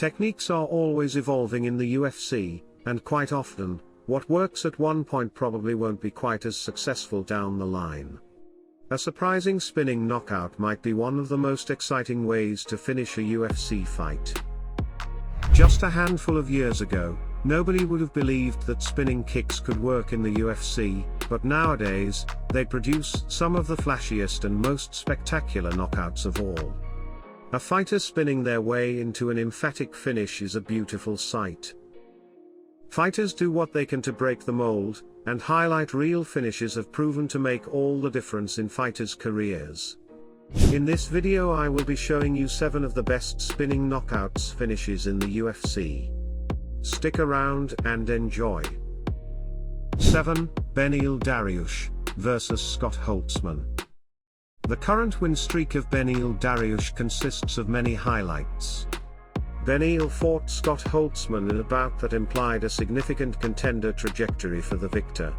Techniques are always evolving in the UFC, and quite often, what works at one point probably won't be quite as successful down the line. A surprising spinning knockout might be one of the most exciting ways to finish a UFC fight. Just a handful of years ago, nobody would have believed that spinning kicks could work in the UFC, but nowadays, they produce some of the flashiest and most spectacular knockouts of all. A fighter spinning their way into an emphatic finish is a beautiful sight. Fighters do what they can to break the mold, and highlight real finishes have proven to make all the difference in fighters' careers. In this video I will be showing you 7 of the best spinning knockouts finishes in the UFC. Stick around and enjoy. 7. FromBeneil Dariush vs Scott Holtzman. The current win streak of FromBeneil Dariush consists of many highlights. Beneil fought Scott Holtzman in a bout that implied a significant contender trajectory for the victor.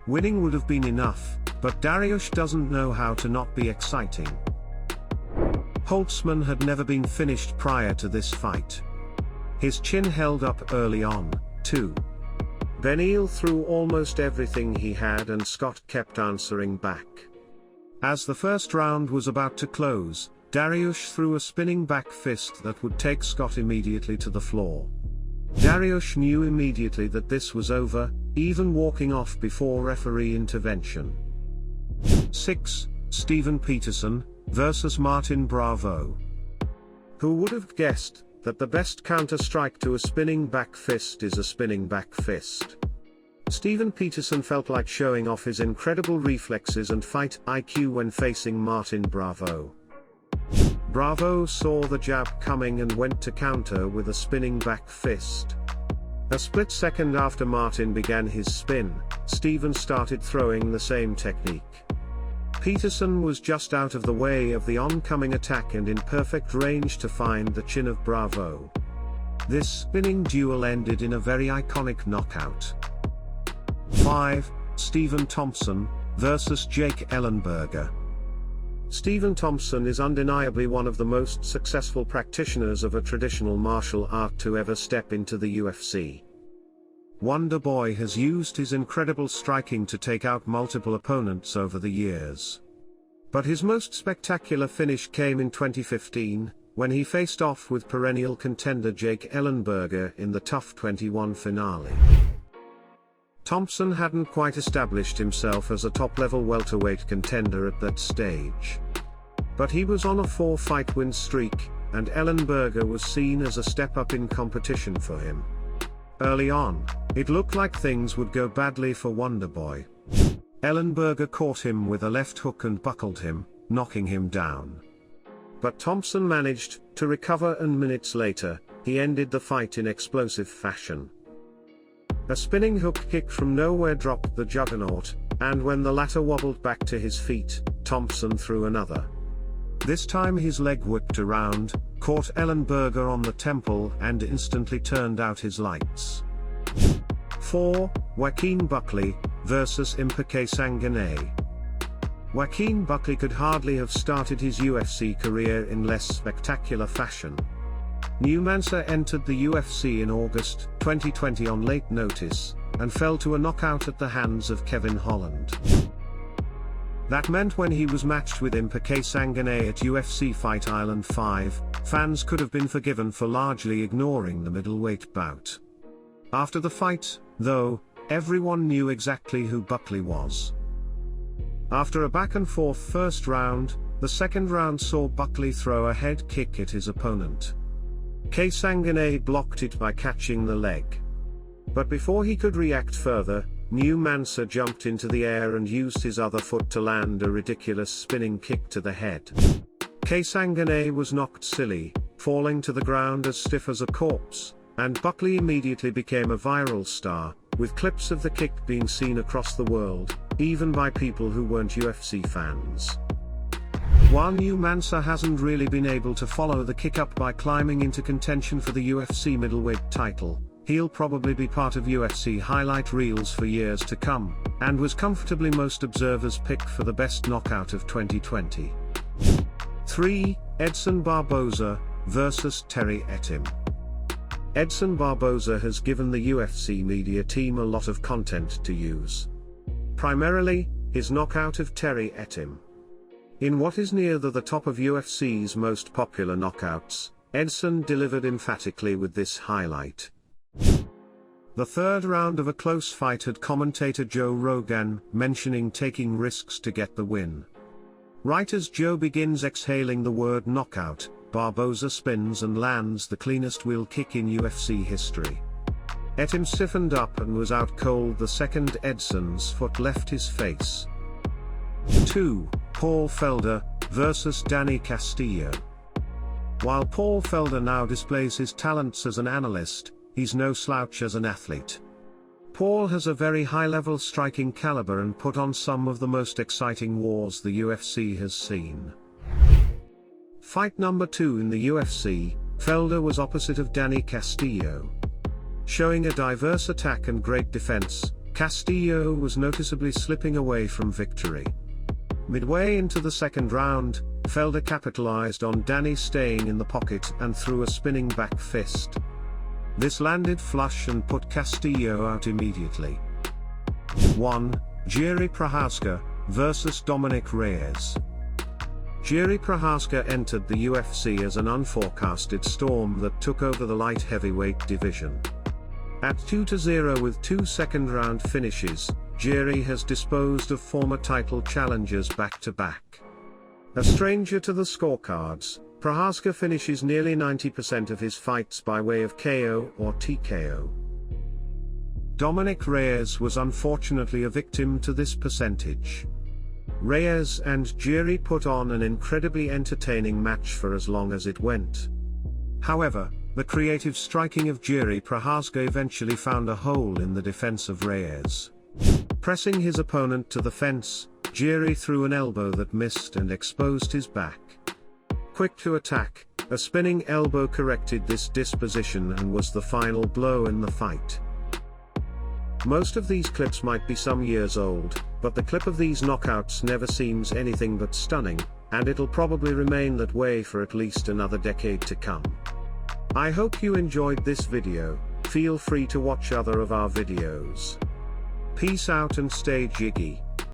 Winning would have been enough, but Dariush doesn't know how to not be exciting. Holtzman had never been finished prior to this fight. His chin held up early on, too. Beneil threw almost everything he had and Scott kept answering back. As the first round was about to close, Dariush threw a spinning back fist that would take Scott immediately to the floor. Dariush knew immediately that this was over, even walking off before referee intervention. 6. Steven Peterson vs Martin Bravo. Who would have guessed that the best counter-strike to a spinning back fist is a spinning back fist? Steven Peterson felt like showing off his incredible reflexes and fight IQ when facing Martin Bravo. Bravo saw the jab coming and went to counter with a spinning back fist. A split second after Martin began his spin, Steven started throwing the same technique. Peterson was just out of the way of the oncoming attack and in perfect range to find the chin of Bravo. This spinning duel ended in a very iconic knockout. 5. Stephen Thompson vs Jake Ellenberger. Stephen Thompson is undeniably one of the most successful practitioners of a traditional martial art to ever step into the UFC. Wonder Boy has used his incredible striking to take out multiple opponents over the years. But his most spectacular finish came in 2015, when he faced off with perennial contender Jake Ellenberger in the TUF 21 finale. Thompson hadn't quite established himself as a top-level welterweight contender at that stage. But he was on a 4-fight win streak, and Ellenberger was seen as a step up in competition for him. Early on, it looked like things would go badly for Wonderboy. Ellenberger caught him with a left hook and buckled him, knocking him down. But Thompson managed to recover, and minutes later, he ended the fight in explosive fashion. A spinning hook kick from nowhere dropped the Juggernaut, and when the latter wobbled back to his feet, Thompson threw another. This time his leg whipped around, caught Ellenberger on the temple and instantly turned out his lights. 4. Joaquin Buckley vs Impa Kasanganay. Joaquin Buckley could hardly have started his UFC career in less spectacular fashion. New Mansa entered the UFC in August 2020 on late notice, and fell to a knockout at the hands of Kevin Holland. That meant when he was matched with Impa Kasanganay at UFC Fight Island 5, fans could have been forgiven for largely ignoring the middleweight bout. After the fight, though, everyone knew exactly who Buckley was. After a back-and-forth first round, the second round saw Buckley throw a head kick at his opponent. Kasanganay blocked it by catching the leg. But before he could react further, New Mansa jumped into the air and used his other foot to land a ridiculous spinning kick to the head. Kasanganay was knocked silly, falling to the ground as stiff as a corpse, and Buckley immediately became a viral star, with clips of the kick being seen across the world, even by people who weren't UFC fans. While New Mansa hasn't really been able to follow the kick up by climbing into contention for the UFC middleweight title, he'll probably be part of UFC highlight reels for years to come, and was comfortably most observers' pick for the best knockout of 2020. 3. Edson Barboza vs Terry Etim. Edson Barboza has given the UFC media team a lot of content to use. Primarily, his knockout of Terry Etim. In what is near the top of UFC's most popular knockouts, Edson delivered emphatically with this highlight. The third round of a close fight had commentator Joe Rogan mentioning taking risks to get the win. Right as Joe begins exhaling the word knockout, Barboza spins and lands the cleanest wheel kick in UFC history. Etim stiffened up and was out cold the second Edson's foot left his face. 2. Paul Felder vs. Danny Castillo. While Paul Felder now displays his talents as an analyst, he's no slouch as an athlete. Paul has a very high-level striking caliber and put on some of the most exciting wars the UFC has seen. Fight number 2 in the UFC, Felder was opposite of Danny Castillo. Showing a diverse attack and great defense, Castillo was noticeably slipping away from victory. Midway into the second round, Felder capitalized on Danny staying in the pocket and threw a spinning back fist. This landed flush and put Castillo out immediately. 1. Jiří Procházka vs. Dominic Reyes. Jiří Procházka entered the UFC as an unforecasted storm that took over the light heavyweight division. At 2-0 with 2 second-round finishes, Jiří has disposed of former title challengers back-to-back. A stranger to the scorecards, Procházka finishes nearly 90% of his fights by way of KO or TKO. Dominic Reyes was unfortunately a victim to this percentage. Reyes and Jiří put on an incredibly entertaining match for as long as it went. However, the creative striking of Jiří Procházka eventually found a hole in the defense of Reyes. Pressing his opponent to the fence, Jiří threw an elbow that missed and exposed his back. Quick to attack, a spinning elbow corrected this disposition and was the final blow in the fight. Most of these clips might be some years old, but the clip of these knockouts never seems anything but stunning, and it'll probably remain that way for at least another decade to come. I hope you enjoyed this video. Feel free to watch other of our videos. Peace out and stay jiggy.